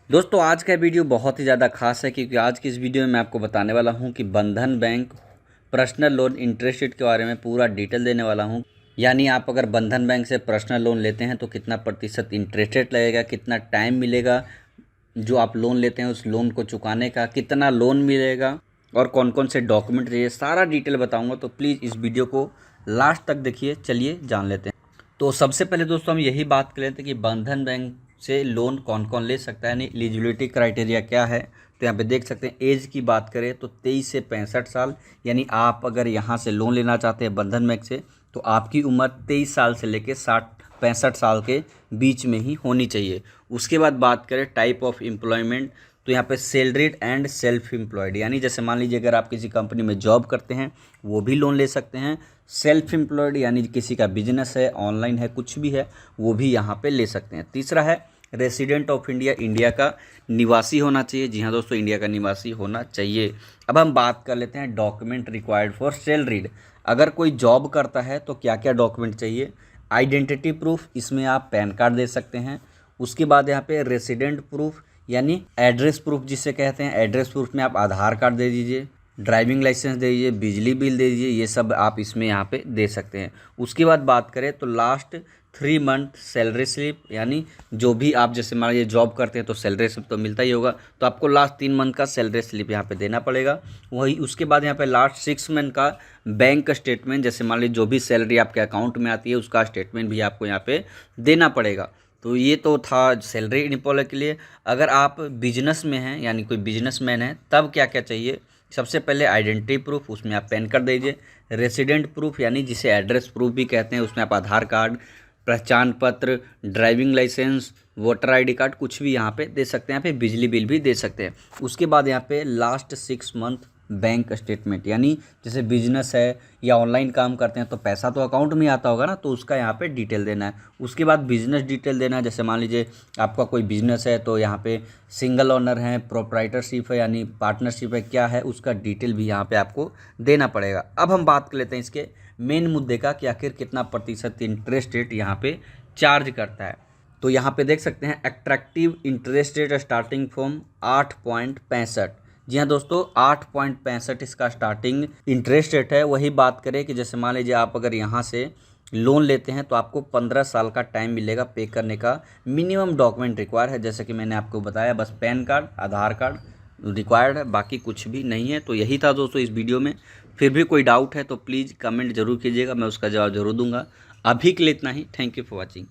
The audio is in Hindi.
दोस्तों आज का वीडियो बहुत ही ज़्यादा खास है क्योंकि आज की इस वीडियो में मैं आपको बताने वाला हूं कि बंधन bank personal loan interest rate के बारे में पूरा डिटेल देने वाला हूं। यानी आप अगर बंधन बैंक से पर्सनल लोन लेते हैं तो कितना प्रतिशत इंटरेस्ट रेट लगेगा, कितना टाइम मिलेगा जो आप लोन लेते हैं उस लोन को चुकाने का, कितना लोन मिलेगा और कौन कौन से डॉक्यूमेंट चाहिए, सारा डिटेल बताऊँगा। तो प्लीज़ इस वीडियो को लास्ट तक देखिए। चलिए जान लेते हैं। तो सबसे पहले दोस्तों हम यही बात कर लेते हैं कि बंधन बैंक से लोन कौन कौन ले सकता है, यानी एलिजिबिलिटी क्राइटेरिया क्या है। तो यहाँ पे देख सकते हैं एज की बात करें तो 23 से 65 साल, यानी आप अगर यहाँ से लोन लेना चाहते हैं बंधन बैंक से तो आपकी उम्र 23 साल से लेकर 65 साल के बीच में ही होनी चाहिए। उसके बाद बात करें टाइप ऑफ एम्प्लॉयमेंट, तो यहाँ पे सैलरीड एंड सेल्फ एम्प्लॉयड, यानी जैसे मान लीजिए अगर आप किसी कंपनी में जॉब करते हैं वो भी लोन ले सकते हैं। सेल्फ एम्प्लॉयड यानी किसी का बिजनेस है, ऑनलाइन है, कुछ भी है, वो भी यहाँ पे ले सकते हैं। तीसरा है रेसिडेंट ऑफ इंडिया, इंडिया का निवासी होना चाहिए। जी हाँ दोस्तों, इंडिया का निवासी होना चाहिए। अब हम बात कर लेते हैं डॉक्यूमेंट रिक्वायर्ड फॉर सैलरीड। अगर कोई जॉब करता है तो क्या क्या डॉक्यूमेंट चाहिए। आइडेंटिटी प्रूफ, इसमें आप पैन कार्ड दे सकते हैं। उसके बाद यहाँ पे रेसिडेंट प्रूफ यानी एड्रेस प्रूफ जिसे कहते हैं। एड्रेस प्रूफ में आप आधार कार्ड दे दीजिए, ड्राइविंग लाइसेंस दे दीजिए, बिजली बिल दे दीजिए, ये सब आप इसमें यहाँ पे दे सकते हैं। उसके बाद बात करें तो लास्ट 3 मंथ सैलरी स्लिप, यानी जो भी आप जैसे मान लीजिए जॉब करते हैं तो सैलरी स्लिप तो मिलता ही होगा, तो आपको लास्ट 3 मंथ का सैलरी स्लिप यहाँ पे देना पड़ेगा। वही उसके बाद यहाँ पे लास्ट 6 मंथ का बैंक स्टेटमेंट, जैसे मान लीजिए जो भी सैलरी आपके अकाउंट में आती है उसका स्टेटमेंट भी आपको यहाँ पे देना पड़ेगा। तो ये तो था सैलरी एम्प्लॉय के लिए। अगर आप बिजनेस में हैं यानी कोई बिजनेसमैन है तब क्या क्या चाहिए। सबसे पहले आइडेंटिटी प्रूफ, उसमें आप पैन कार्ड दीजिए। रेसिडेंट प्रूफ यानी जिसे एड्रेस प्रूफ भी कहते हैं, उसमें आप आधार कार्ड, पहचान पत्र, driving licence, voter ID card कुछ भी यहाँ पे दे सकते हैं। यहाँ पे बिजली बिल भी दे सकते हैं। उसके बाद यहाँ पे लास्ट 6 मंथ बैंक स्टेटमेंट, यानी जैसे बिजनेस है या ऑनलाइन काम करते हैं तो पैसा तो अकाउंट में आता होगा ना, तो उसका यहाँ पे डिटेल देना है। उसके बाद बिजनेस डिटेल देना है। जैसे मान लीजिए आपका कोई बिजनेस है तो यहाँ पे सिंगल ओनर है, प्रोप्राइटरशिप है यानी पार्टनरशिप है, क्या है उसका डिटेल भी यहाँ पे आपको देना पड़ेगा। अब हम बात कर लेते हैं इसके मेन मुद्दे का कि आखिर कितना प्रतिशत इंटरेस्ट रेट यहाँ पे चार्ज करता है। तो यहाँ पे देख सकते हैं attractive interest rate starting from 8.65। जी हाँ दोस्तों, 8.65 इसका स्टार्टिंग इंटरेस्ट रेट है। वही बात करें कि जैसे मान लीजिए आप अगर यहाँ से लोन लेते हैं तो आपको 15 साल का टाइम मिलेगा पे करने का। मिनिमम डॉक्यूमेंट रिक्वायर है, जैसे कि मैंने आपको बताया, बस पैन कार्ड, आधार कार्ड रिक्वायर्ड है, बाकी कुछ भी नहीं है। तो यही था दोस्तों इस वीडियो में। फिर भी कोई डाउट है तो प्लीज़ कमेंट जरूर कीजिएगा, मैं उसका जवाब जरूर दूंगा। अभी के लिए इतना ही। Thank you for watching.